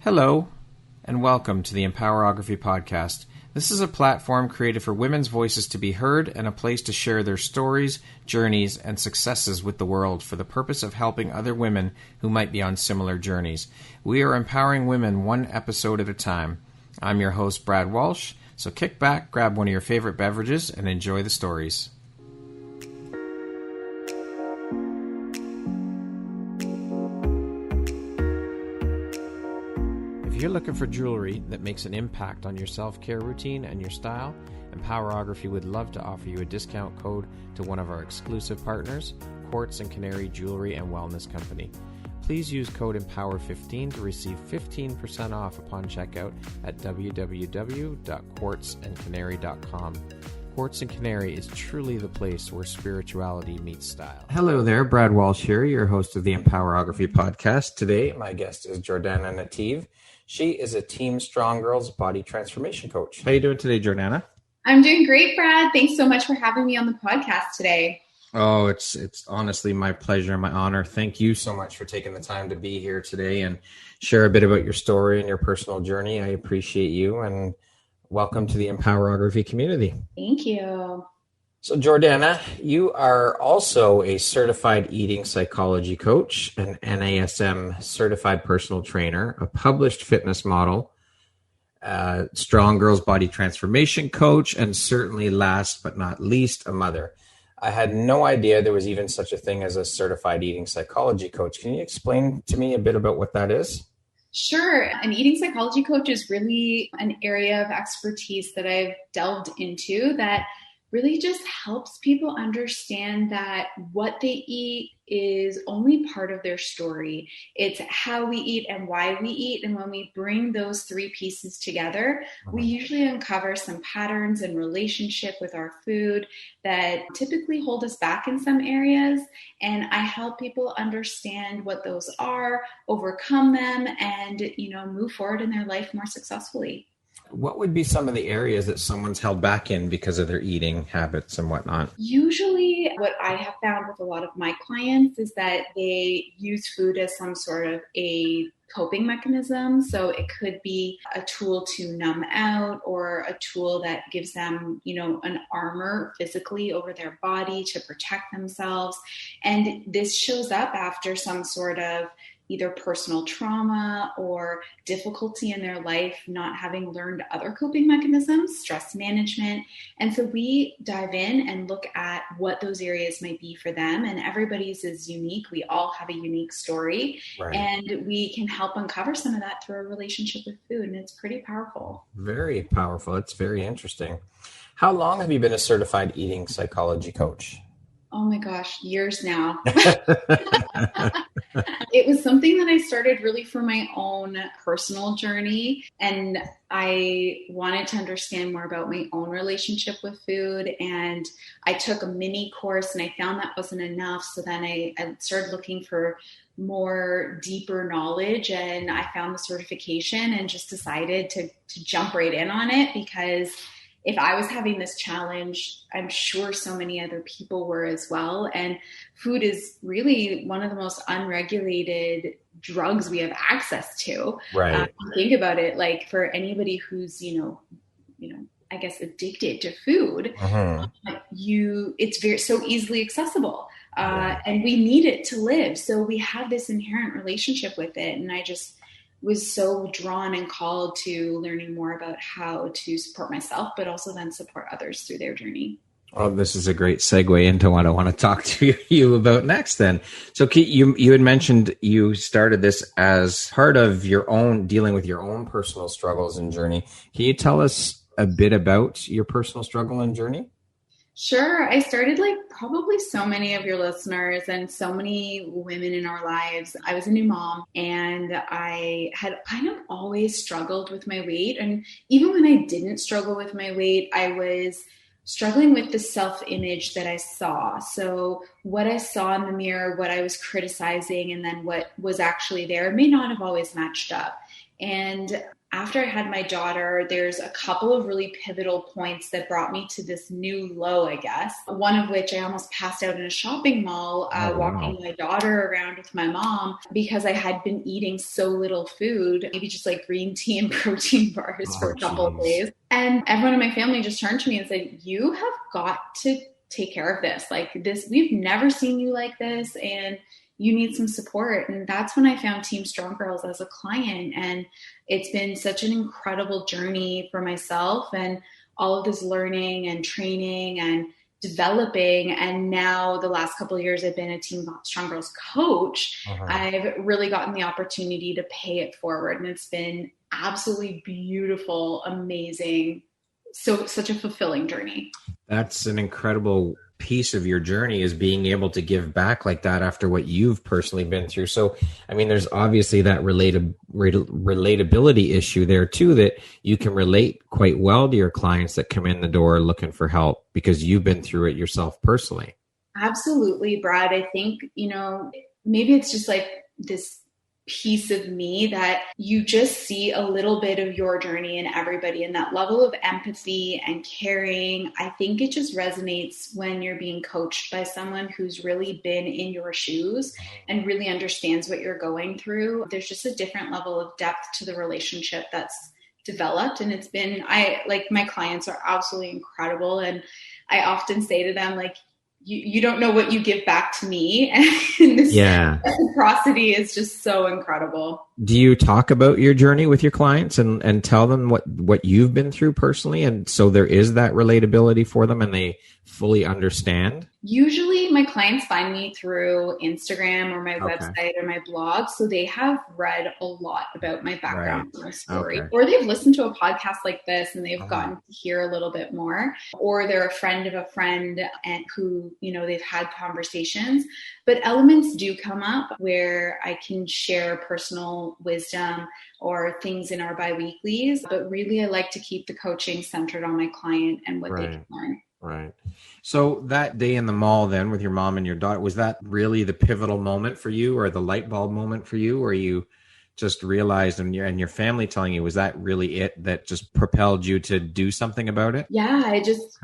Hello, and welcome to the Empowerography Podcast. This is a platform created for women's voices to be heard and a place to share their stories, journeys, and successes with the world for the purpose of helping other women who might be on similar journeys. We are empowering women one episode at a time. I'm your host, Brad Walsh, so kick back, grab one of your favorite beverages, and enjoy the stories. If you're looking for jewelry that makes an impact on your self-care routine and your style, Empowerography would love to offer you a discount code to one of our exclusive partners, Quartz & Canary Jewelry and Wellness Company. Please use code EMPOWER15 to receive 15% off upon checkout at www.quartzandcanary.com. Quartz & Canary is truly the place where spirituality meets style. Hello there, Brad Walsh here, your host of the Empowerography Podcast. Today, my guest is Jordanna Nativ. She is a Team Strong Girls body transformation coach. How are you doing today, Jordanna? I'm doing great, Brad. Thanks so much for having me on the podcast today. Oh, it's honestly my pleasure and my honor. Thank you so much for taking the time to be here today and share a bit about your story and your personal journey. I appreciate you, and welcome to the Empowerography community. Thank you. So, Jordanna, you are also a certified eating psychology coach, an NASM certified personal trainer, a published fitness model, strong girls body transformation coach, and certainly last but not least, a mother. I had no idea there was even such a thing as a certified eating psychology coach. Can you explain to me a bit about what that is? Sure. An eating psychology coach is really an area of expertise that I've delved into that really just helps people understand that what they eat is only part of their story. It's how we eat and why we eat. And when we bring those three pieces together, we usually uncover some patterns in relationship with our food that typically hold us back in some areas. And I help people understand what those are, overcome them, and, move forward in their life more successfully. What would be some of the areas that someone's held back in because of their eating habits and whatnot? Usually what I have found with a lot of my clients is that they use food as some sort of a coping mechanism. So it could be a tool to numb out, or a tool that gives them, an armor physically over their body to protect themselves. And this shows up after some sort of either personal trauma or difficulty in their life, not having learned other coping mechanisms, stress management. And so we dive in and look at what those areas might be for them. And everybody's is unique. We all have a unique story. Right. And we can help uncover some of that through a relationship with food. And it's pretty powerful. Very powerful. It's very interesting. How long have you been a certified eating psychology coach? Oh my gosh, years now. It was something that I started really for my own personal journey. And I wanted to understand more about my own relationship with food. And I took a mini course and I found that wasn't enough. So then I started looking for more deeper knowledge, and I found the certification and just decided to jump right in on it, because if I was having this challenge, I'm sure so many other people were as well. And food is really one of the most unregulated drugs we have access to. Right. Think about it, like for anybody who's, I guess addicted to food, it's so easily accessible. And we need it to live. So we have this inherent relationship with it. And I just was so drawn and called to learning more about how to support myself, but also then support others through their journey. Well, this is a great segue into what I want to talk to you about next then. So you had mentioned you started this as part of your own dealing with your own personal struggles and journey. Can you tell us a bit about your personal struggle and journey? Sure. I started like probably so many of your listeners and so many women in our lives. I was a new mom, and I had kind of always struggled with my weight. And even when I didn't struggle with my weight, I was struggling with the self-image that I saw. So what I saw in the mirror, what I was criticizing, and then what was actually there may not have always matched up. And after I had my daughter, there's a couple of really pivotal points that brought me to this new low, I guess. One of which I almost passed out in a shopping mall, walking my daughter around with my mom because I had been eating so little food, maybe just like green tea and protein bars for a couple of days. And everyone in my family just turned to me and said, you have got to take care of this. Like this, we've never seen you like this. And you need some support. And that's when I found Team Strong Girls as a client. And it's been such an incredible journey for myself and all of this learning and training and developing. And now the last couple of years, I've been a Team Strong Girls coach. I've really gotten the opportunity to pay it forward. And it's been absolutely beautiful, amazing. So such a fulfilling journey. That's an incredible piece of your journey, is being able to give back like that after what you've personally been through. So, I mean, there's obviously that relatability issue there too, that you can relate quite well to your clients that come in the door looking for help because you've been through it yourself personally. Absolutely, Brad. I think, maybe it's just like this piece of me that you just see a little bit of your journey in everybody, and that level of empathy and caring. I think it just resonates when you're being coached by someone who's really been in your shoes and really understands what you're going through. There's just a different level of depth to the relationship that's developed. And it's been, my clients are absolutely incredible. And I often say to them, like, you don't know what you give back to me. And this reciprocity is just so incredible. Do you talk about your journey with your clients and tell them what you've been through personally? And so there is that relatability for them and they fully understand? Usually my clients find me through Instagram or my website or my blog. So they have read a lot about my background and my story. Or they've listened to a podcast like this and they've gotten to hear a little bit more. Or they're a friend of a friend and who, they've had conversations. But elements do come up where I can share personal wisdom or things in our biweeklies. But really, I like to keep the coaching centered on my client and what they can learn. Right. So that day in the mall then with your mom and your daughter, was that really the pivotal moment for you or the light bulb moment for you, or you just realized and your family telling you, was that really it that just propelled you to do something about it? Yeah,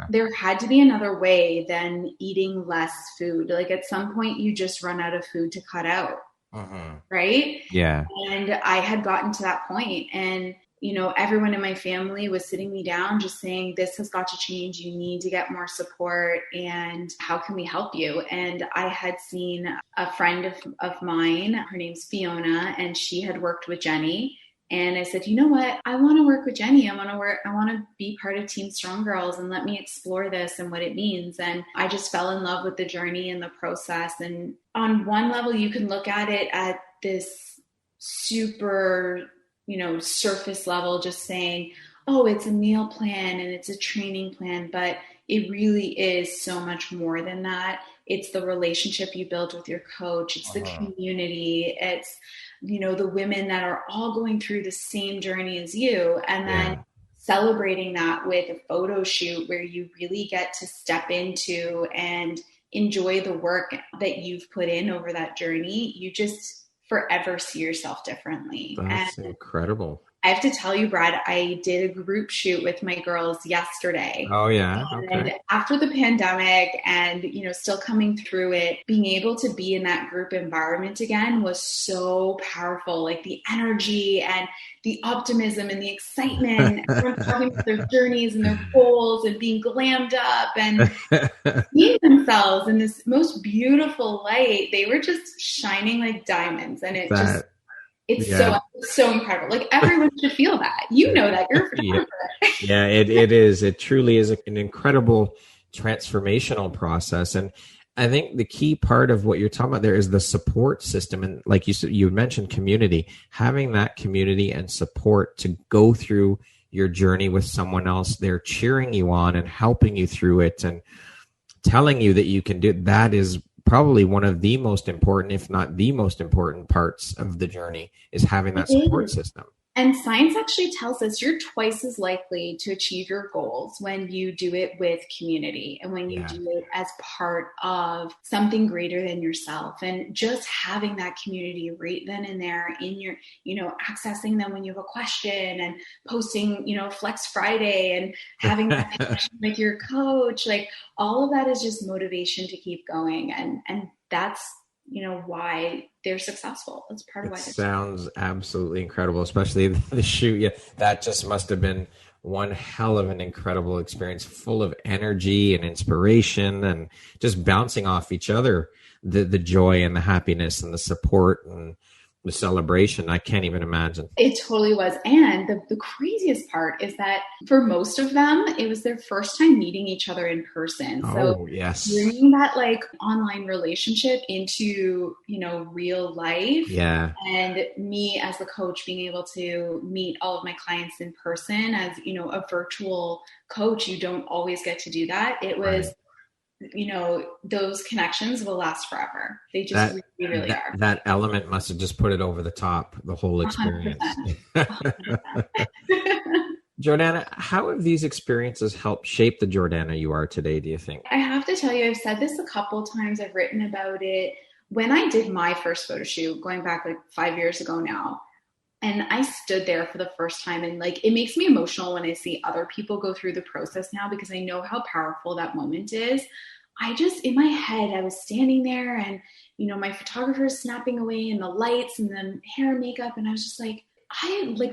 there had to be another way than eating less food. Like at some point you just run out of food to cut out. Right? Yeah. And I had gotten to that point and everyone in my family was sitting me down just saying, this has got to change. You need to get more support. And how can we help you? And I had seen a friend of mine, her name's Fiona, and she had worked with Jenny. And I said, you know what? I want to work with Jenny. I want to be part of Team Strong Girls and let me explore this and what it means. And I just fell in love with the journey and the process. And on one level, you can look at it at this super surface level, just saying, oh, it's a meal plan and it's a training plan, but it really is so much more than that. It's the relationship you build with your coach. It's the community. It's, the women that are all going through the same journey as you. And then celebrating that with a photo shoot where you really get to step into and enjoy the work that you've put in over that journey. You just forever see yourself differently. That's incredible. I have to tell you, Brad, I did a group shoot with my girls yesterday. Oh, yeah. And after the pandemic and, still coming through it, being able to be in that group environment again was so powerful. Like the energy and the optimism and the excitement, everyone talking about their journeys and their goals and being glammed up and seeing themselves in this most beautiful light. They were just shining like diamonds. And it's so incredible. Like everyone should feel that. That you're a photographer. Yeah, it is. It truly is an incredible transformational process. And I think the key part of what you're talking about there is the support system. And like you mentioned community, having that community and support to go through your journey with someone else. They're cheering you on and helping you through it and telling you that you can do it. That is probably one of the most important, if not the most important parts of the journey, is having that support system. And science actually tells us you're twice as likely to achieve your goals when you do it with community and when you do it as part of something greater than yourself. And just having that community right then and there in your, accessing them when you have a question and posting, Flex Friday and having that connection with your coach, like all of that is just motivation to keep going. And that's, why they're successful. That's part of why. Sounds absolutely incredible, especially the shoot. Yeah, that just must have been one hell of an incredible experience, full of energy and inspiration, and just bouncing off each other. The joy and the happiness and the support and the celebration. I can't even imagine. It totally was. And the craziest part is that for most of them, it was their first time meeting each other in person. So yes, bringing that like online relationship into, real life. Yeah. And me as the coach being able to meet all of my clients in person as, a virtual coach, you don't always get to do that. It was, those connections will last forever. They just really are. That element must have just put it over the top, the whole experience. 100%. Jordanna, how have these experiences helped shape the Jordanna you are today, do you think? I have to tell you, I've said this a couple times. I've written about it. When I did my first photo shoot, going back like 5 years ago now, and I stood there for the first time, and like, it makes me emotional when I see other people go through the process now, because I know how powerful that moment is. In my head, I was standing there and, my photographer is snapping away and the lights and the hair and makeup. And I was just like,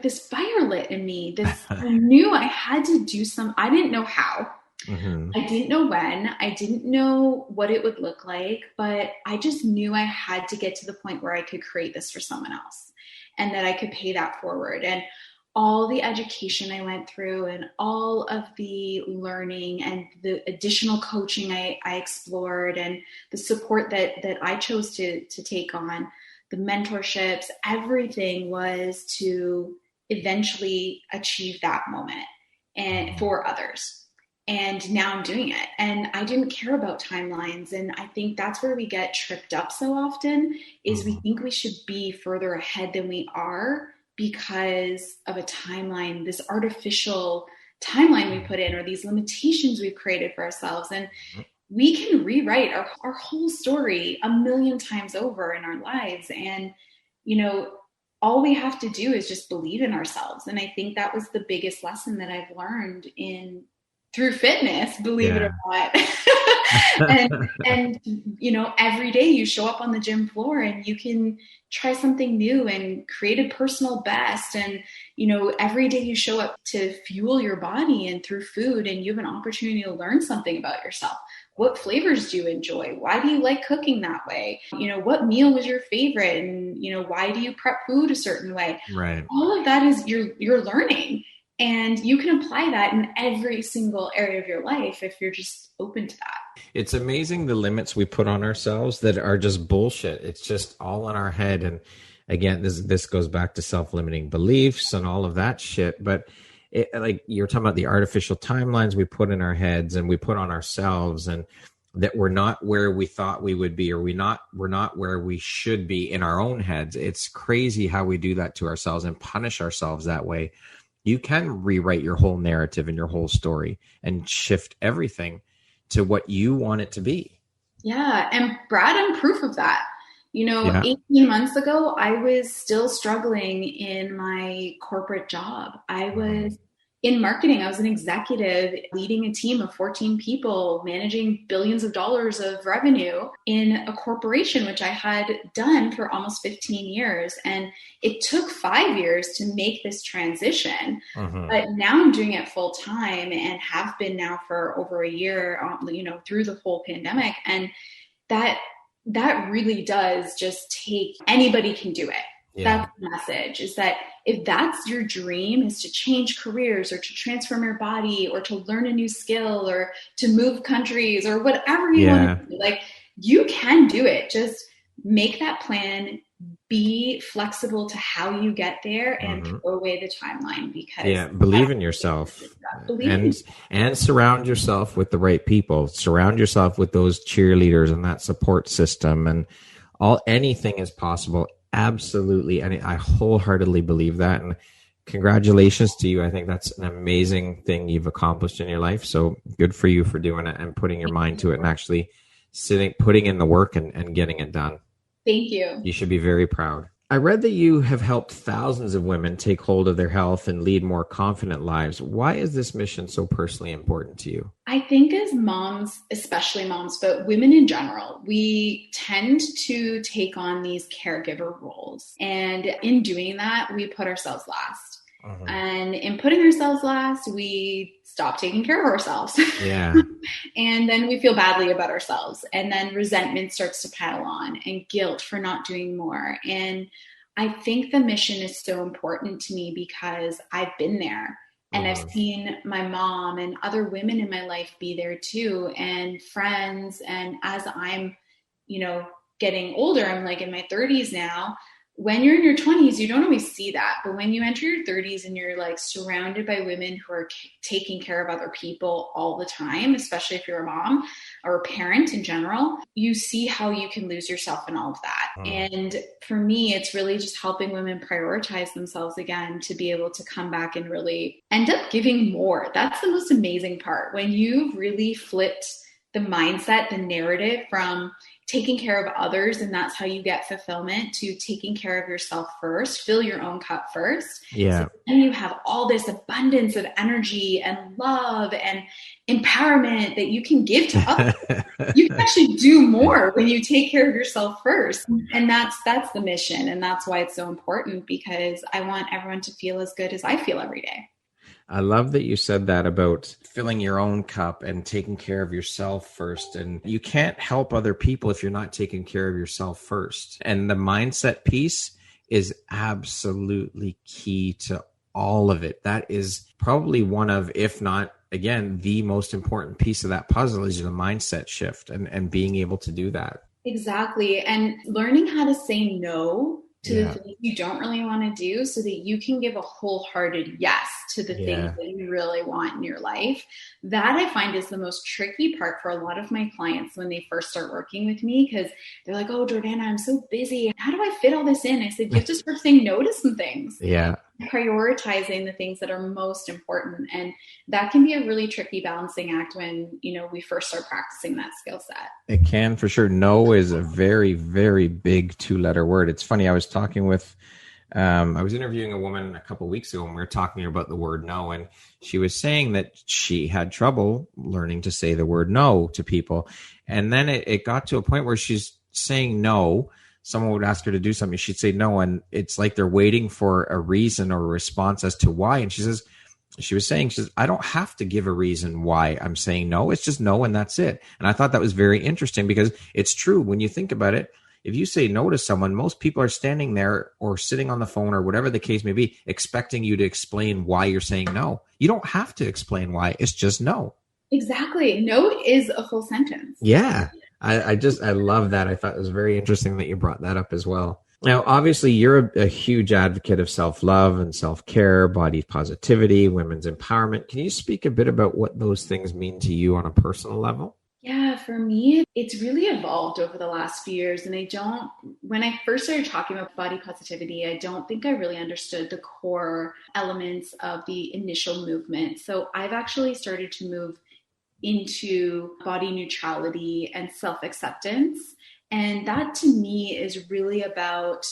this fire lit in me. I knew I had to do I didn't know how. Mm-hmm. I didn't know when. I didn't know what it would look like, but I just knew I had to get to the point where I could create this for someone else and that I could pay that forward. And all the education I went through and all of the learning and the additional coaching I explored and the support that I chose to take on, the mentorships, everything was to eventually achieve that moment and for others. And now I'm doing it. And I didn't care about timelines. And I think that's where we get tripped up so often, is we think we should be further ahead than we are because of a timeline, this artificial timeline we put in, or these limitations we've created for ourselves. And we can rewrite our whole story 1,000,000 times over in our lives. And, all we have to do is just believe in ourselves. And I think that was the biggest lesson that I've learned through fitness, believe it or not. and every day you show up on the gym floor and you can try something new and create a personal best. And, every day you show up to fuel your body and through food, and you have an opportunity to learn something about yourself. What flavors do you enjoy? Why do you like cooking that way? What meal was your favorite? And, why do you prep food a certain way? Right. All of that is you're learning. And you can apply that in every single area of your life if you're just open to that. It's amazing the limits we put on ourselves that are just bullshit. It's just all in our head. And again, this goes back to self-limiting beliefs and all of that shit. But like you're talking about the artificial timelines we put in our heads and we put on ourselves, and that we're not where we thought we would be, or we're not where we should be in our own heads. It's crazy how we do that to ourselves and punish ourselves that way. You can rewrite your whole narrative and your whole story and shift everything to what you want it to be. Yeah. And Brad, I'm proof of that. 18 months ago, I was still struggling in my corporate job. I was in marketing. I was an executive leading a team of 14 people, managing billions of dollars of revenue in a corporation, which I had done for almost 15 years. And it took 5 years to make this transition. But now I'm doing it full time and have been now for over a year, through the whole pandemic. And that really does just anybody can do it. Yeah. That's the message, is that if that's your dream, is to change careers or to transform your body or to learn a new skill or to move countries or whatever you want to do, like, you can do it. Just make that plan, be flexible to how you get there, and throw away the timeline, because believe in yourself and surround yourself with the right people. Surround yourself with those cheerleaders and that support system, and anything is possible. Absolutely. And I wholeheartedly believe that. And congratulations to you. I think that's an amazing thing you've accomplished in your life. So good for you for doing it and putting your mind to it and actually putting in the work and getting it done. Thank you. You should be very proud. I read that you have helped thousands of women take hold of their health and lead more confident lives. Why is this mission so personally important to you? I think as moms, especially moms, but women in general, we tend to take on these caregiver roles. And in doing that, we put ourselves last. And in putting ourselves last, we stop taking care of ourselves. Yeah. And then we feel badly about ourselves. And then resentment starts to pile on and guilt for not doing more. And I think the mission is so important to me because I've been there. And I've seen my mom and other women in my life be there too, and friends. And as I'm, getting older, I'm like in my 30s now. When you're in your 20s, you don't always see that. But when you enter your 30s and you're like surrounded by women who are taking care of other people all the time, especially if you're a mom or a parent in general, you see how you can lose yourself in all of that. And for me, it's really just helping women prioritize themselves again to be able to come back and really end up giving more. That's the most amazing part. When you've really flipped the mindset, the narrative from taking care of others, and that's how you get fulfillment, to taking care of yourself first, fill your own cup first. Yeah. So then you have all this abundance of energy and love and empowerment that you can give to others. You can actually do more when you take care of yourself first. And that's the mission. And that's why it's so important, because I want everyone to feel as good as I feel every day. I love that you said that about filling your own cup and taking care of yourself first. And you can't help other people if you're not taking care of yourself first. And the mindset piece is absolutely key to all of it. That is probably one of, if not, again, the most important piece of that puzzle is the mindset shift and being able to do that. Exactly. And learning how to say no to the things you don't really want to do so that you can give a wholehearted yes to the things that you really want in your life. That I find is the most tricky part for a lot of my clients when they first start working with me, because they're like, oh, Jordanna, I'm so busy. How do I fit all this in? I said, you have to start saying no to some things. Yeah. Prioritizing the things that are most important. And that can be a really tricky balancing act when, we first start practicing that skill set. It can, for sure. No is a very, very big 2-letter word. It's funny. I was talking with, I was interviewing a woman a couple of weeks ago, and we were talking about the word no. And she was saying that she had trouble learning to say the word no to people. And then it got to a point where she's saying no. Someone would ask her to do something, she'd say no, and it's like they're waiting for a reason or a response as to why. And she says, I don't have to give a reason why I'm saying no. It's just no, and that's it. And I thought that was very interesting, because it's true. When you think about it, if you say no to someone, most people are standing there or sitting on the phone or whatever the case may be, expecting you to explain why you're saying no. You don't have to explain why. It's just no. Exactly. No is a full sentence. Yeah. I love that. I thought it was very interesting that you brought that up as well. Now, obviously, you're a huge advocate of self-love and self-care, body positivity, women's empowerment. Can you speak a bit about what those things mean to you on a personal level? Yeah, for me, it's really evolved over the last few years. And when I first started talking about body positivity, I don't think I really understood the core elements of the initial movement. So I've actually started to move into body neutrality and self-acceptance. And that to me is really about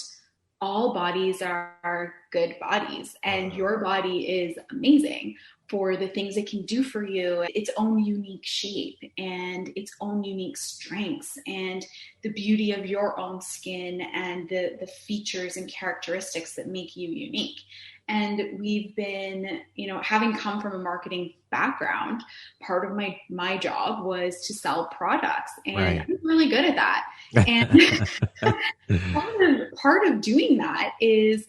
all bodies are good bodies, and your body is amazing for the things it can do for you, its own unique shape and its own unique strengths, and the beauty of your own skin and the features and characteristics that make you unique. And we've been, having come from a marketing background, part of my job was to sell products, and right. I'm really good at that. And part of doing that is,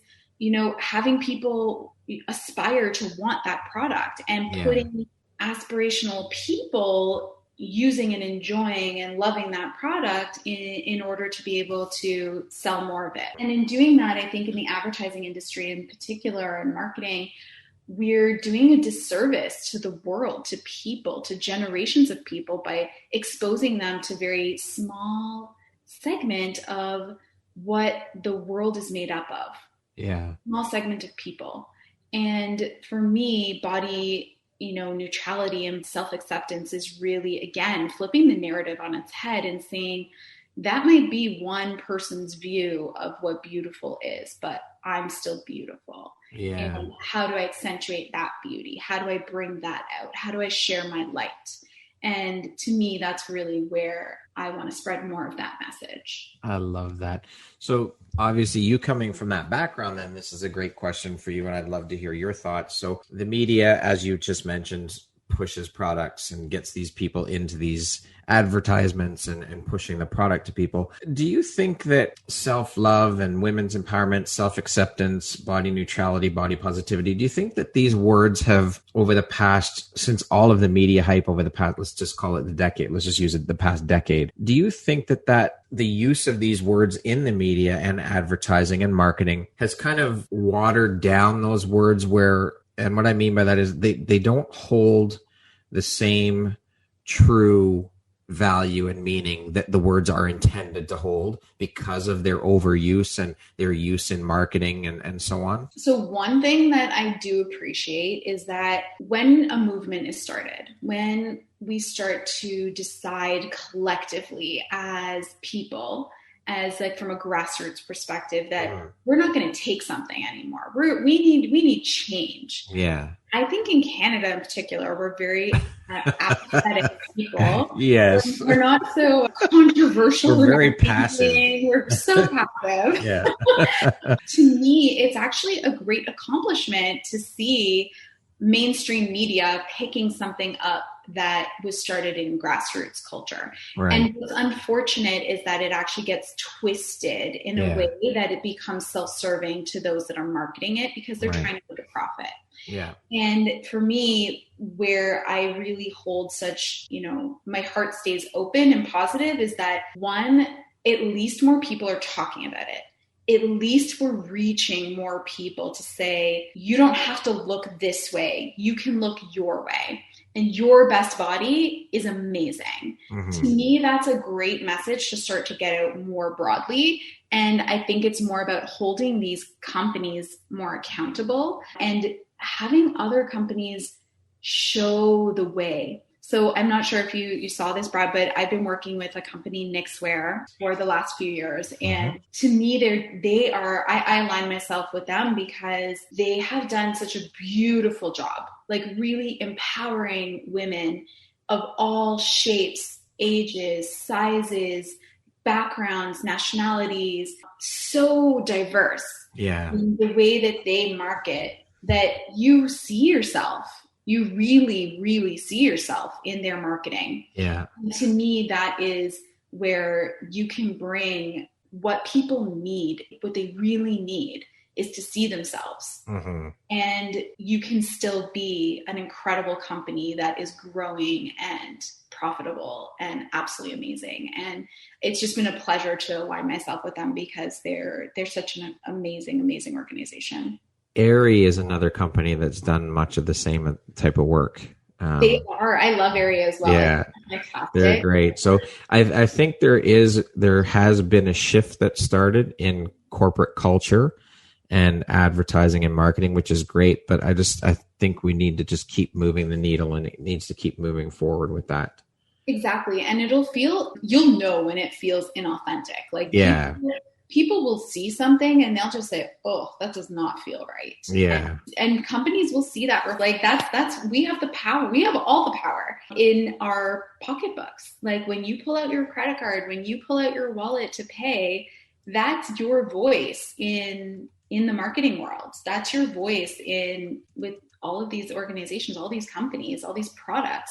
having people aspire to want that product, and putting aspirational people using and enjoying and loving that product in order to be able to sell more of it. And in doing that, I think in the advertising industry in particular and marketing, we're doing a disservice to the world, to people, to generations of people by exposing them to very small segment of what the world is made up of. Yeah. Small segment of people. And for me, body, neutrality and self-acceptance is really, again, flipping the narrative on its head and saying that might be one person's view of what beautiful is, but I'm still beautiful. Yeah. And how do I accentuate that beauty? How do I bring that out? How do I share my light? And to me, that's really where I want to spread more of that message. I love that. So obviously you coming from that background, then this is a great question for you. And I'd love to hear your thoughts. So the media, as you just mentioned, pushes products and gets these people into these advertisements and pushing the product to people. Do you think that self-love and women's empowerment, self-acceptance, body neutrality, body positivity, do you think that these words have over the past, since all of the media hype over the past, let's just call it the decade, let's just use it the past decade. Do you think that the use of these words in the media and advertising and marketing has kind of watered down those words where, and what I mean by that is they don't hold the same true value and meaning that the words are intended to hold because of their overuse and their use in marketing and so on? So one thing that I do appreciate is that when a movement is started, when we start to decide collectively as people, as like from a grassroots perspective, that we're not going to take something anymore. We need change. Yeah. I think in Canada in particular, we're very apathetic people. Yes. We're not so controversial. We're very passive. We're so passive. Yeah. To me, it's actually a great accomplishment to see mainstream media picking something up that was started in grassroots culture. Right. And what's unfortunate is that it actually gets twisted in a way that it becomes self-serving to those that are marketing it because they're trying to make a profit. Yeah. And for me, where I really hold such, my heart stays open and positive is that one, at least more people are talking about it. At least we're reaching more people to say, you don't have to look this way. You can look your way. And your best body is amazing. Mm-hmm. To me, that's a great message to start to get out more broadly. And I think it's more about holding these companies more accountable and having other companies show the way. So I'm not sure if you saw this, Brad, but I've been working with a company, Knixwear, for the last few years. And to me, I align myself with them because they have done such a beautiful job, like really empowering women of all shapes, ages, sizes, backgrounds, nationalities, so diverse. Yeah. In the way that they market, that you see yourself. You really, really see yourself in their marketing. Yeah. And to me, that is where you can bring what people need, what they really need is to see themselves. Mm-hmm. And you can still be an incredible company that is growing and profitable and absolutely amazing. And it's just been a pleasure to align myself with them because they're such an amazing, amazing organization. Aerie is another company that's done much of the same type of work. They are. I love Aerie as well. Yeah, they're great. So I think there has been a shift that started in corporate culture and advertising and marketing, which is great. But I think we need to just keep moving the needle, and it needs to keep moving forward with that. Exactly. And you'll know when it feels inauthentic. Like, people will see something and they'll just say, oh, that does not feel right. Yeah. And companies will see that. We're like, we have the power. We have all the power in our pocketbooks. Like when you pull out your credit card, when you pull out your wallet to pay, that's your voice in the marketing world. That's your voice with all of these organizations, all these companies, all these products.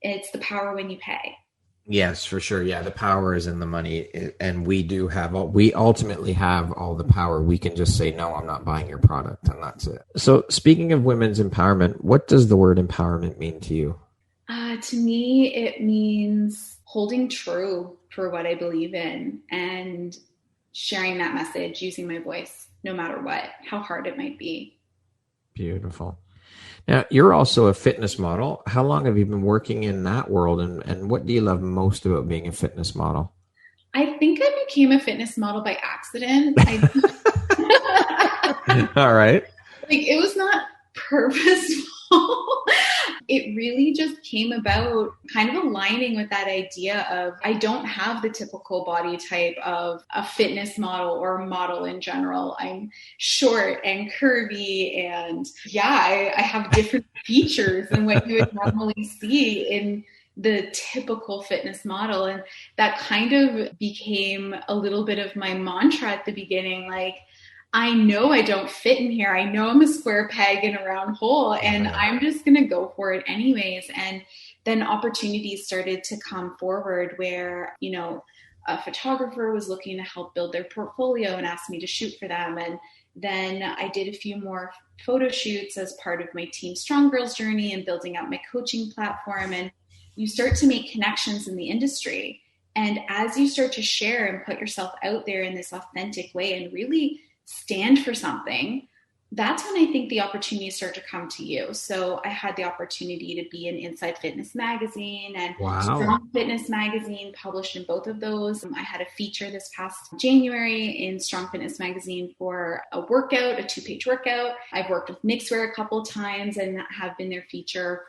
It's the power when you pay. Yes, for sure. Yeah, the power is in the money, and we ultimately have all the power. We can just say, no, I'm not buying your product, and that's it. So speaking of women's empowerment, what does the word empowerment mean to you? To me, it means holding true for what I believe in and sharing that message, using my voice, no matter what, how hard it might be. Beautiful. Now, you're also a fitness model. How long have you been working in that world, and what do you love most about being a fitness model? I think I became a fitness model by accident. All right. Like it was not purposeful. It really just came about kind of aligning with that idea of I don't have the typical body type of a fitness model or a model in general. I'm short and curvy and I have different features than what you would normally see in the typical fitness model. And that kind of became a little bit of my mantra at the beginning. Like, I know I don't fit in here. I know I'm a square peg in a round hole, and I'm just going to go for it anyways. And then opportunities started to come forward where, you know, a photographer was looking to help build their portfolio and asked me to shoot for them. And then I did a few more photo shoots as part of my Team Strong Girls journey and building out my coaching platform. And you start to make connections in the industry. And as you start to share and put yourself out there in this authentic way and really stand for something, that's when I think the opportunities start to come to you. So I had the opportunity to be in Inside Fitness Magazine and Strong Fitness Magazine, published in both of those. I had a feature this past January in Strong Fitness Magazine for a workout, a 2-page workout. I've worked with Knixwear a couple times and have been their feature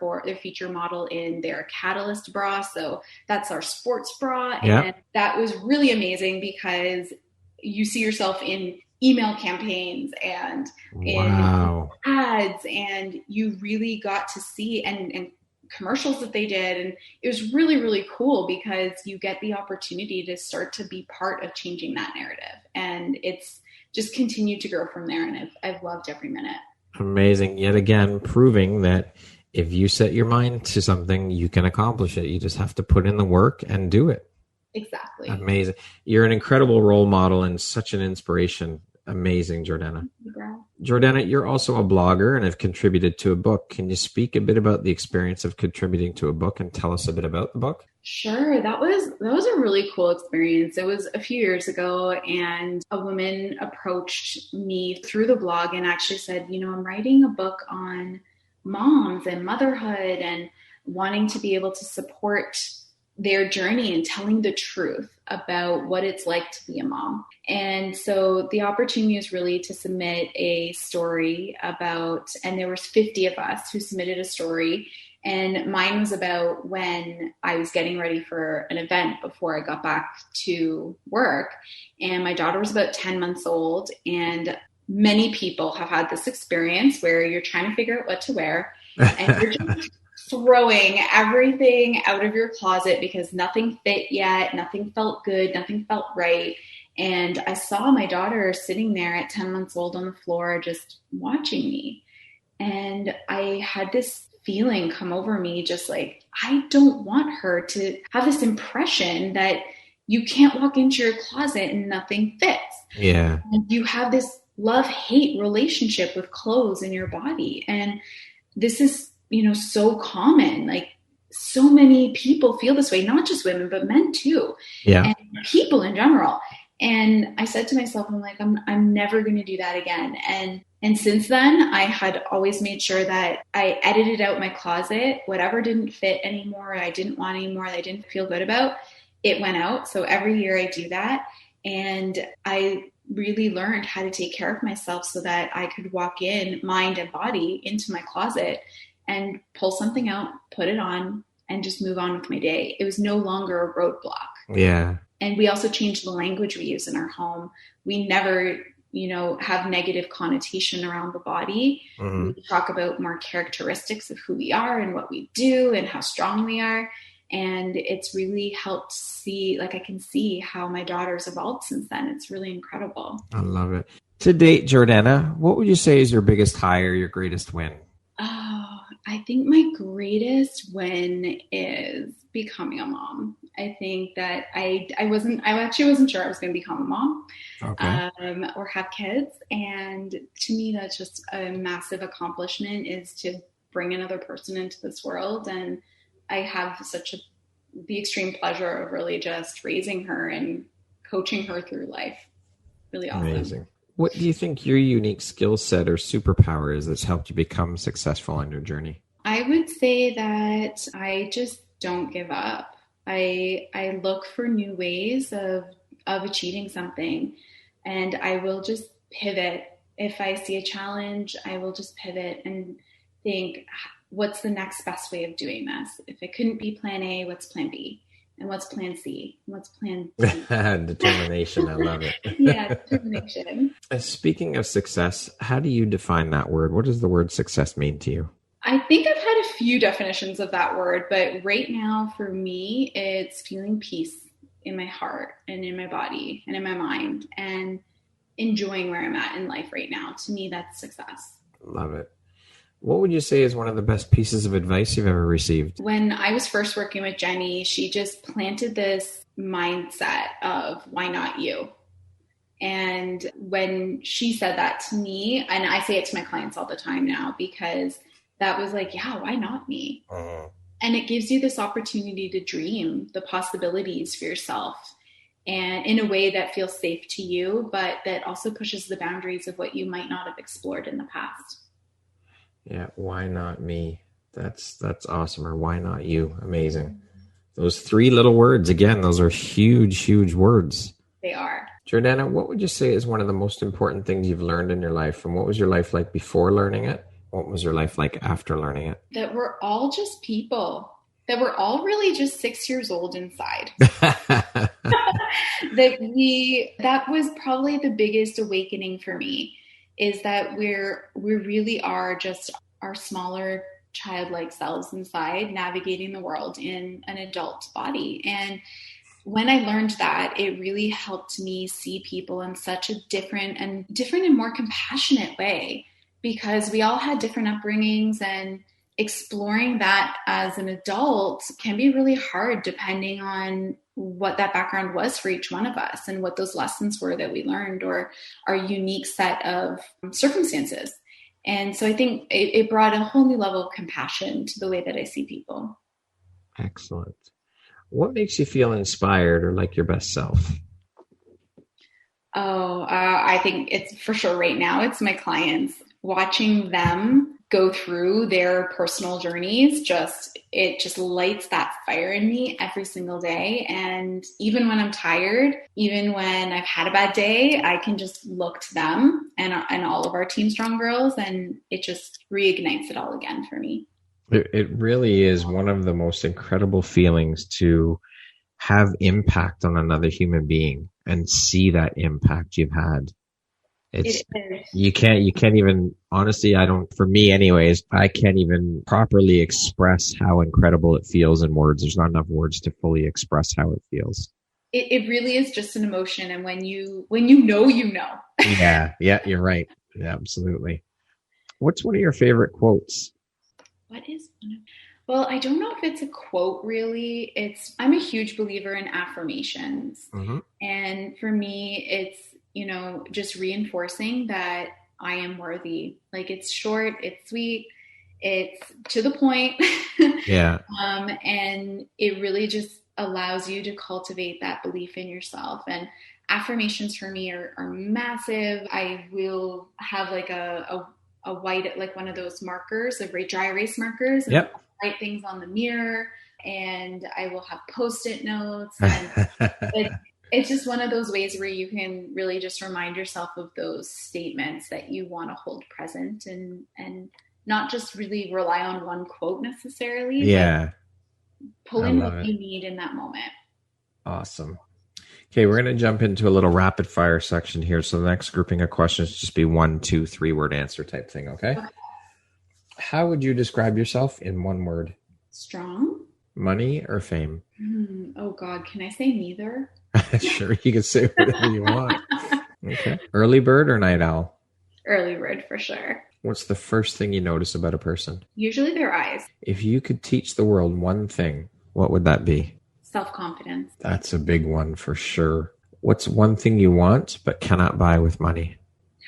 model in their Catalyst bra. So that's our sports bra. And that was really amazing because you see yourself in email campaigns and in ads, and you really got to see and commercials that they did. And it was really, really cool because you get the opportunity to start to be part of changing that narrative. And it's just continued to grow from there. And I've loved every minute. Amazing. Yet again, proving that if you set your mind to something, you can accomplish it. You just have to put in the work and do it. Exactly. Amazing. You're an incredible role model and such an inspiration. Amazing, Jordanna. Jordanna, you're also a blogger and have contributed to a book. Can you speak a bit about the experience of contributing to a book and tell us a bit about the book? Sure. That was a really cool experience. It was a few years ago, and a woman approached me through the blog and actually said, you know, I'm writing a book on moms and motherhood and wanting to be able to support their journey and telling the truth about what it's like to be a mom. And so the opportunity was really to submit a story about, and there was 50 of us who submitted a story. And mine was about when I was getting ready for an event before I got back to work. And my daughter was about 10 months old. And many people have had this experience where you're trying to figure out what to wear and you're just throwing everything out of your closet because nothing fit yet, nothing felt good, nothing felt right. And I saw my daughter sitting there at 10 months old on the floor just watching me. And I had this feeling come over me, just like, I don't want her to have this impression that you can't walk into your closet and nothing fits. Yeah. And you have this love-hate relationship with clothes in your body. And this is, you know, so common. Like, so many people feel this way, not just women, but men too. Yeah. And people in general. And I said to myself, I'm like, I'm never going to do that again. And since then, I had always made sure that I edited out my closet. Whatever didn't fit anymore, I didn't want anymore, that I didn't feel good about, it went out. So every year I do that. And I really learned how to take care of myself so that I could walk in mind and body into my closet and pull something out, put it on, and just move on with my day. It was no longer a roadblock. Yeah. And we also changed the language we use in our home. We never, you know, have negative connotation around the body. Mm-hmm. We talk about more characteristics of who we are and what we do and how strong we are. And it's really helped see, like, I can see how my daughter's evolved since then. It's really incredible. I love it. To date, Jordanna, what would you say is your biggest high or your greatest win? Oh, I think my greatest win is becoming a mom. I think that I actually wasn't sure I was going to become a mom, or have kids. And to me, that's just a massive accomplishment, is to bring another person into this world. And I have the extreme pleasure of really just raising her and coaching her through life. Really awesome. Amazing. What do you think your unique skill set or superpower is that's helped you become successful on your journey? I would say that I just don't give up. I look for new ways of achieving something, and I will just pivot If I see a challenge, I will just pivot and think, what's the next best way of doing this? If it couldn't be plan A, what's plan B? And what's plan C? And what's plan D? Determination. I love it. Yeah, determination. Speaking of success, how do you define that word? What does the word success mean to you? I think I've had a few definitions of that word, but right now for me, it's feeling peace in my heart and in my body and in my mind and enjoying where I'm at in life right now. To me, that's success. Love it. What would you say is one of the best pieces of advice you've ever received? When I was first working with Jenny, she just planted this mindset of why not you? And when she said that to me, and I say it to my clients all the time now, because that was like, yeah, why not me? Uh-huh. And it gives you this opportunity to dream the possibilities for yourself, and in a way that feels safe to you, but that also pushes the boundaries of what you might not have explored in the past. Yeah, why not me? That's awesome. Or why not you? Amazing. Those 3 little words, again, those are huge, huge words. They are. Jordanna, what would you say is one of the most important things you've learned in your life? And what was your life like before learning it? What was your life like after learning it? That we're all just people. That we're all really just 6 years old inside. That was probably the biggest awakening for me, is that we really are just our smaller childlike selves inside, navigating the world in an adult body. And when I learned that, it really helped me see people in such a different and more compassionate way, because we all had different upbringings, and exploring that as an adult can be really hard depending on what that background was for each one of us and what those lessons were that we learned, or our unique set of circumstances. And so I think it brought a whole new level of compassion to the way that I see people. Excellent. What makes you feel inspired or like your best self? I think it's for sure right now, it's my clients. Watching them go through their personal journeys, it just lights that fire in me every single day. And even when I'm tired, even when I've had a bad day, I can just look to them and all of our Team Strong girls, and it just reignites it all again for me. It really is one of the most incredible feelings to have impact on another human being and see that impact you've had. You can't even, honestly, for me anyways, I can't even properly express how incredible it feels in words. There's not enough words to fully express how it feels. It really is just an emotion. And when you know, you know. Yeah, you're right. Yeah, absolutely. What's one of your favorite quotes? What is one of, well, I don't know if it's a quote really. I'm a huge believer in affirmations. Mm-hmm. And for me, it's, just reinforcing that I am worthy. Like, it's short, it's sweet, it's to the point. Yeah. And it really just allows you to cultivate that belief in yourself. And affirmations for me are massive. I will have like a white, like one of those markers, dry erase markers. And yep. Write things on the mirror, and I will have Post-it notes. And it's just one of those ways where you can really just remind yourself of those statements that you want to hold present, and not just really rely on one quote necessarily. Yeah. Pull in what you need in that moment. Awesome. Okay, we're going to jump into a little rapid fire section here. So the next grouping of questions just be 1, 2, 3 word answer type thing. Okay. How would you describe yourself in one word? Strong. Money or fame? Oh God, can I say neither? Sure, you can say whatever you want. Okay. Early bird or night owl? Early bird for sure. What's the first thing you notice about a person? Usually their eyes. If you could teach the world one thing, what would that be? Self-confidence. That's a big one for sure. What's one thing you want but cannot buy with money?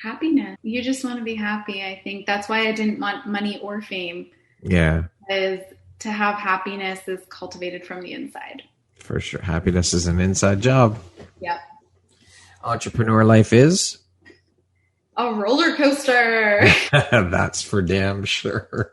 Happiness. You just want to be happy. I think that's why I didn't want money or fame. Yeah. Because to have happiness is cultivated from the inside. For sure. Happiness is an inside job. Yep. Entrepreneur life is? A roller coaster. That's for damn sure.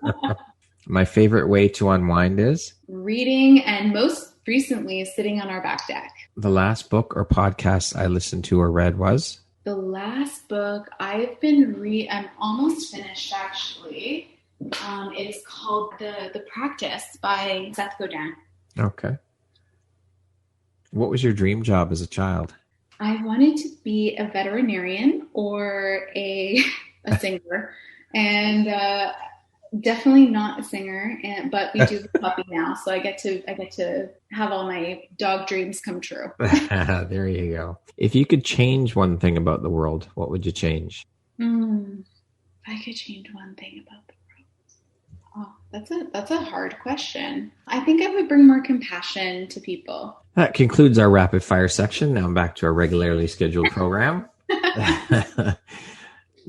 My favorite way to unwind is? Reading, and most recently sitting on our back deck. The last book or podcast I listened to or read was? The last book I'm almost finished actually. It's called The Practice by Seth Godin. Okay. What was your dream job as a child? I wanted to be a veterinarian or a singer, and definitely not a singer. But we do have a puppy now, so I get to have all my dog dreams come true. There you go. If you could change one thing about the world, what would you change? If I could change one thing about the world, that's a hard question. I think I would bring more compassion to people. That concludes our rapid fire section. Now back to our regularly scheduled program.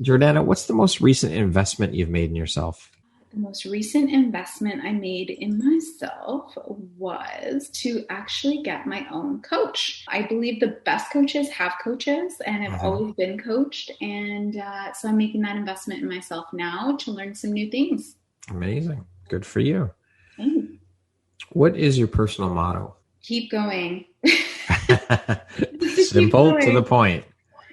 Jordanna, what's the most recent investment you've made in yourself? The most recent investment I made in myself was to actually get my own coach. I believe the best coaches have coaches, and I've always been coached. And so I'm making that investment in myself now to learn some new things. Amazing. Good for you. Thanks. What is your personal motto? Keep going. Simple to the point.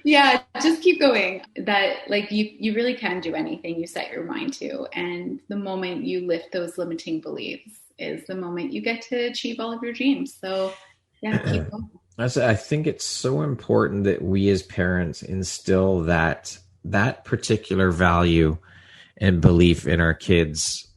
Yeah, just keep going. That like you really can do anything you set your mind to. And the moment you lift those limiting beliefs is the moment you get to achieve all of your dreams. So yeah, keep going. I think it's so important that we as parents instill that particular value and belief in our kids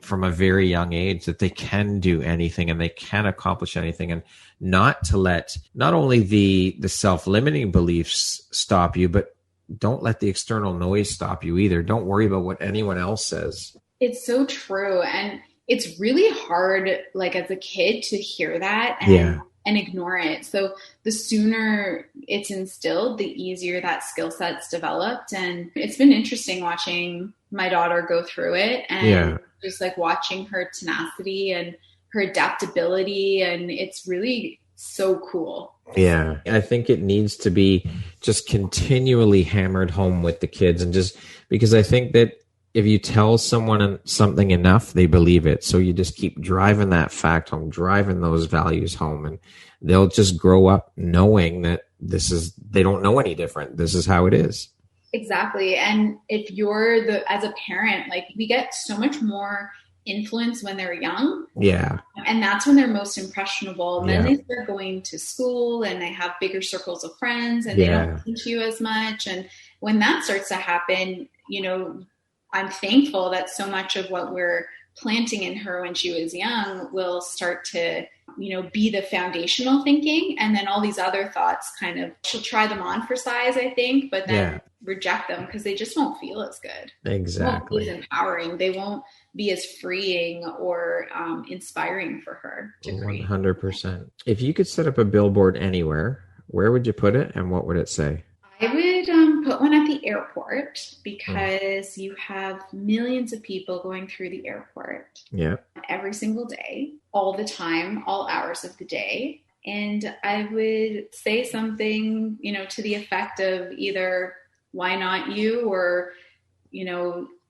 from a very young age, that they can do anything and they can accomplish anything, and not to let not only the self-limiting beliefs stop you, but don't let the external noise stop you either. Don't worry about what anyone else says. It's so true. And it's really hard, like as a kid, to hear that and ignore it. So the sooner it's instilled, the easier that skill set's developed. And it's been interesting watching my daughter go through it, and just like watching her tenacity and her adaptability. And it's really so cool. Yeah. I think it needs to be just continually hammered home with the kids, and just because I think that if you tell someone something enough, they believe it. So you just keep driving that fact home, driving those values home, and they'll just grow up knowing that they don't know any different. This is how it is. Exactly. And if you're as a parent, like we get so much more influence when they're young. Yeah. And that's when they're most impressionable. And then they start going to school and they have bigger circles of friends, and they don't listen to you as much. And when that starts to happen, I'm thankful that so much of what we're planting in her when she was young will start to, be the foundational thinking. And then all these other thoughts she'll try them on for size, I think, but then reject them because they just won't feel as good. Exactly. They won't be as empowering. They won't be as freeing or inspiring for her to create. 100%. If you could set up a billboard anywhere, where would you put it and what would it say? I would put one at the airport, because you have millions of people going through the airport every single day, all the time, all hours of the day. And I would say something, to the effect of either why not you, or,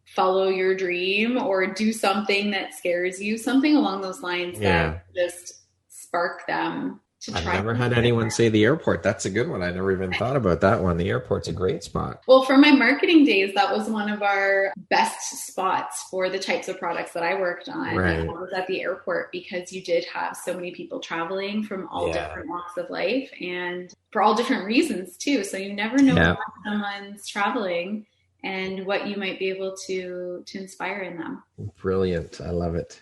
follow your dream, or do something that scares you, something along those lines that just spark them. I've never had anyone say the airport. That's a good one. I never even thought about that one. The airport's a great spot. Well, for my marketing days, that was one of our best spots for the types of products that I worked on. Right. I was at the airport because you did have so many people traveling from all different walks of life, and for all different reasons too. So you never know why someone's traveling and what you might be able to inspire in them. Brilliant. I love it.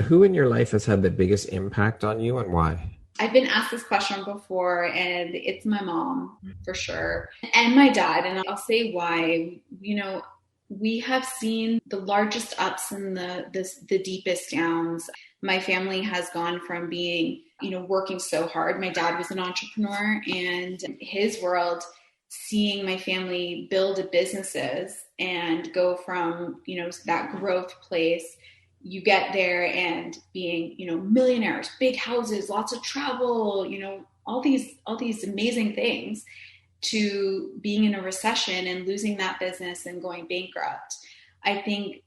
Who in your life has had the biggest impact on you, and why? I've been asked this question before, and it's my mom for sure, and my dad. And I'll say why. We have seen the largest ups and the deepest downs. My family has gone from being, working so hard. My dad was an entrepreneur, and his world, seeing my family build businesses and go from, that growth place. You get there and being, millionaires, big houses, lots of travel, all these amazing things, to being in a recession and losing that business and going bankrupt. I think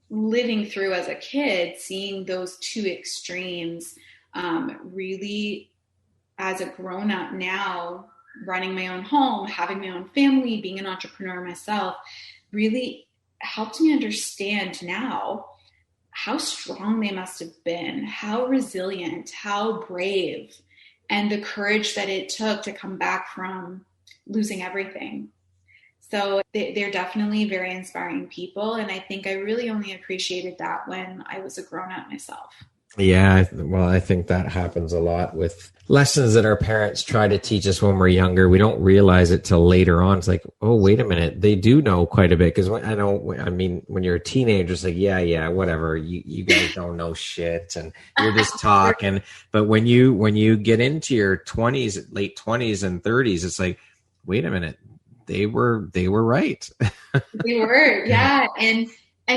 living through as a kid, seeing those two extremes, really as a grown up now, running my own home, having my own family, being an entrepreneur myself, really helped me understand now how strong they must have been, how resilient, how brave, and the courage that it took to come back from losing everything. So they're definitely very inspiring people. And I think I really only appreciated that when I was a grown-up myself. Yeah, well, I think that happens a lot with lessons that our parents try to teach us when we're younger. We don't realize it till later on. It's like, oh, wait a minute, they do know quite a bit. Because when you're a teenager, it's like, yeah, whatever. You guys don't know shit, and you're just talking. But when you get into your 20s, late 20s and 30s, it's like, wait a minute, they were right. They were, yeah, and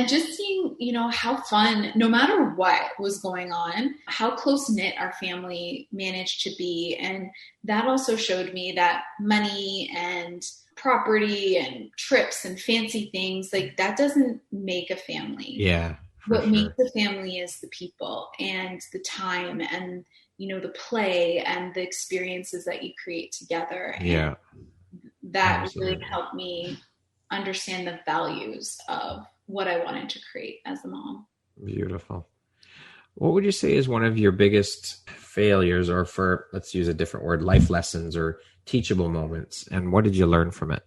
just seeing, how fun, no matter what was going on, how close-knit our family managed to be. And that also showed me that money and property and trips and fancy things, like that doesn't make a family. Yeah. What makes a family is the people and the time and, the play and the experiences that you create together. Yeah. And that really helped me understand the values of what I wanted to create as a mom. Beautiful. What would you say is one of your biggest failures, or let's use a different word, life lessons or teachable moments? And what did you learn from it?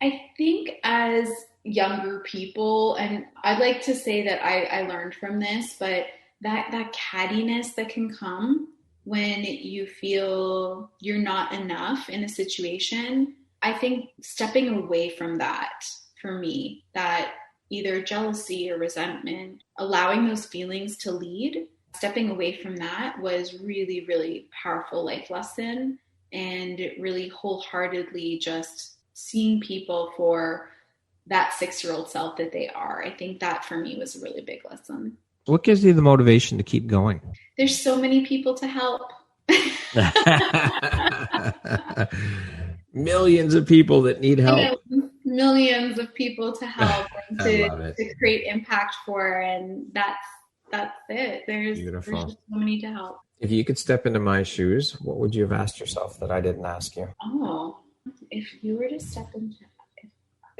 I think as younger people, and I'd like to say that I learned from this, but that cattiness that can come when you feel you're not enough in a situation, I think stepping away from that, for me, that either jealousy or resentment, allowing those feelings to lead, stepping away from that was really, really powerful life lesson, and really wholeheartedly just seeing people for that 6-year-old self that they are. I think that for me was a really big lesson. What gives you the motivation to keep going? There's so many people to help. Millions of people that need help. Millions of people to help and to create impact for, and that's it. There's just so many to help. If you could step into my shoes, what would you have asked yourself that I didn't ask you? Oh, if you were to step into,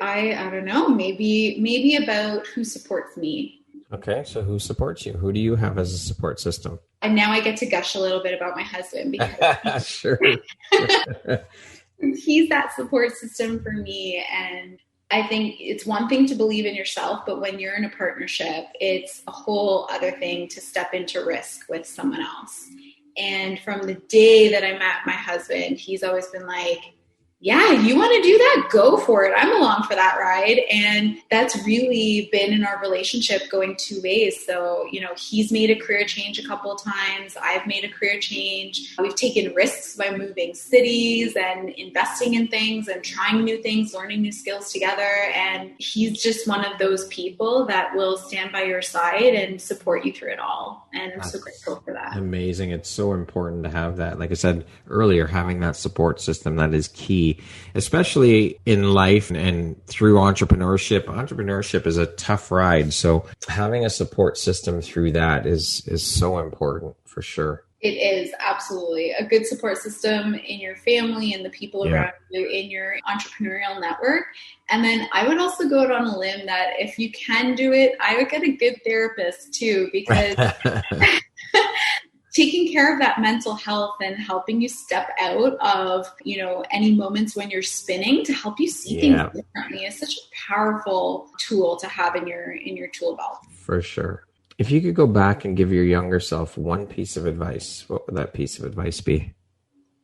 I don't know, maybe about who supports me. Okay, so who supports you? Who do you have as a support system? And now I get to gush a little bit about my husband because sure. He's that support system for me. And I think it's one thing to believe in yourself, but when you're in a partnership, it's a whole other thing to step into risk with someone else. And from the day that I met my husband, he's always been like, yeah, you want to do that? Go for it. I'm along for that ride. And that's really been in our relationship going two ways. So, he's made a career change a couple of times. I've made a career change. We've taken risks by moving cities and investing in things and trying new things, learning new skills together. And he's just one of those people that will stand by your side and support you through it all. And I'm so grateful for that. Amazing. It's so important to have that. Like I said earlier, having that support system, that is key, especially in life and through entrepreneurship. Entrepreneurship is a tough ride. So having a support system through that is so important for sure. It is absolutely a good support system in your family and the people around you in your entrepreneurial network. And then I would also go out on a limb that if you can do it, I would get a good therapist too, because taking care of that mental health and helping you step out of, any moments when you're spinning to help you see things differently is such a powerful tool to have in your tool belt. For sure. If you could go back and give your younger self one piece of advice, what would that piece of advice be?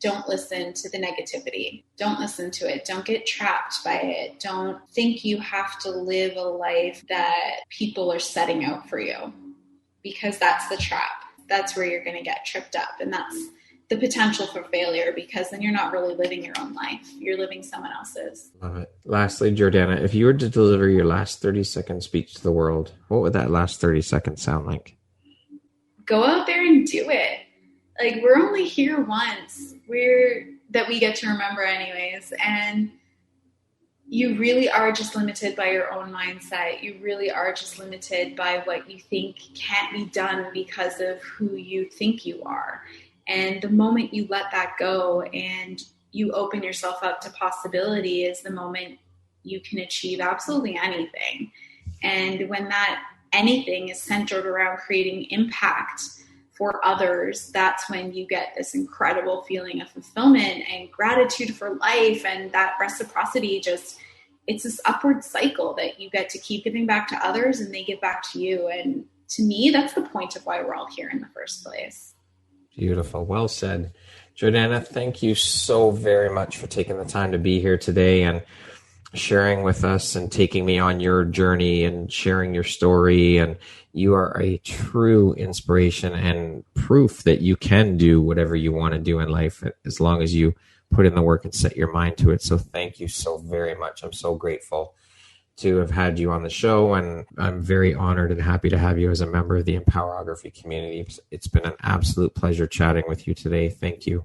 Don't listen to the negativity. Don't listen to it. Don't get trapped by it. Don't think you have to live a life that people are setting out for you, because that's the trap. That's where you're going to get tripped up. And that's the potential for failure, because then you're not really living your own life. You're living someone else's. Love it. Lastly, Jordanna, if you were to deliver your last 30-second speech to the world, what would that last 30 seconds sound like? Go out there and do it. Like, we're only here once. That we get to remember anyways. And you really are just limited by your own mindset. You really are just limited by what you think can't be done because of who you think you are. And the moment you let that go and you open yourself up to possibility is the moment you can achieve absolutely anything. And when that anything is centered around creating impact for others, that's when you get this incredible feeling of fulfillment and gratitude for life. And that reciprocity it's this upward cycle that you get to keep giving back to others and they give back to you. And to me, that's the point of why we're all here in the first place. Beautiful. Well said. Jordanna, thank you so very much for taking the time to be here today and sharing with us and taking me on your journey and sharing your story. And you are a true inspiration and proof that you can do whatever you want to do in life as long as you put in the work and set your mind to it. So thank you so very much. I'm so grateful to have had you on the show, and I'm very honored and happy to have you as a member of the Empowerography community. It's been an absolute pleasure chatting with you today. Thank you.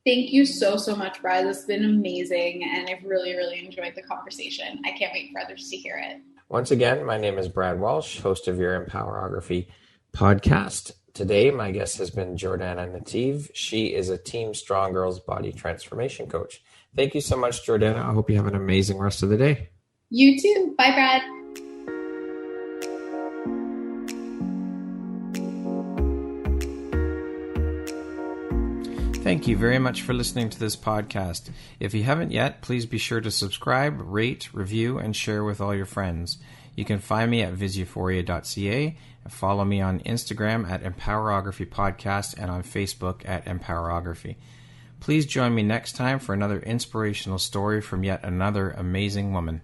Thank you so much, Brad. It's been amazing, and I've really, really enjoyed the conversation. I can't wait for others to hear it. Once again, my name is Brad Walsh, host of your Empowerography podcast. Today, my guest has been Jordanna Nativ. She is a Team Strong Girls body transformation coach. Thank you so much, Jordanna. I hope you have an amazing rest of the day. You too. Bye, Brad. Thank you very much for listening to this podcast. If you haven't yet, please be sure to subscribe, rate, review, and share with all your friends. You can find me at viseuphoria.ca and follow me on Instagram at Empowerography Podcast and on Facebook at Empowerography. Please join me next time for another inspirational story from yet another amazing woman.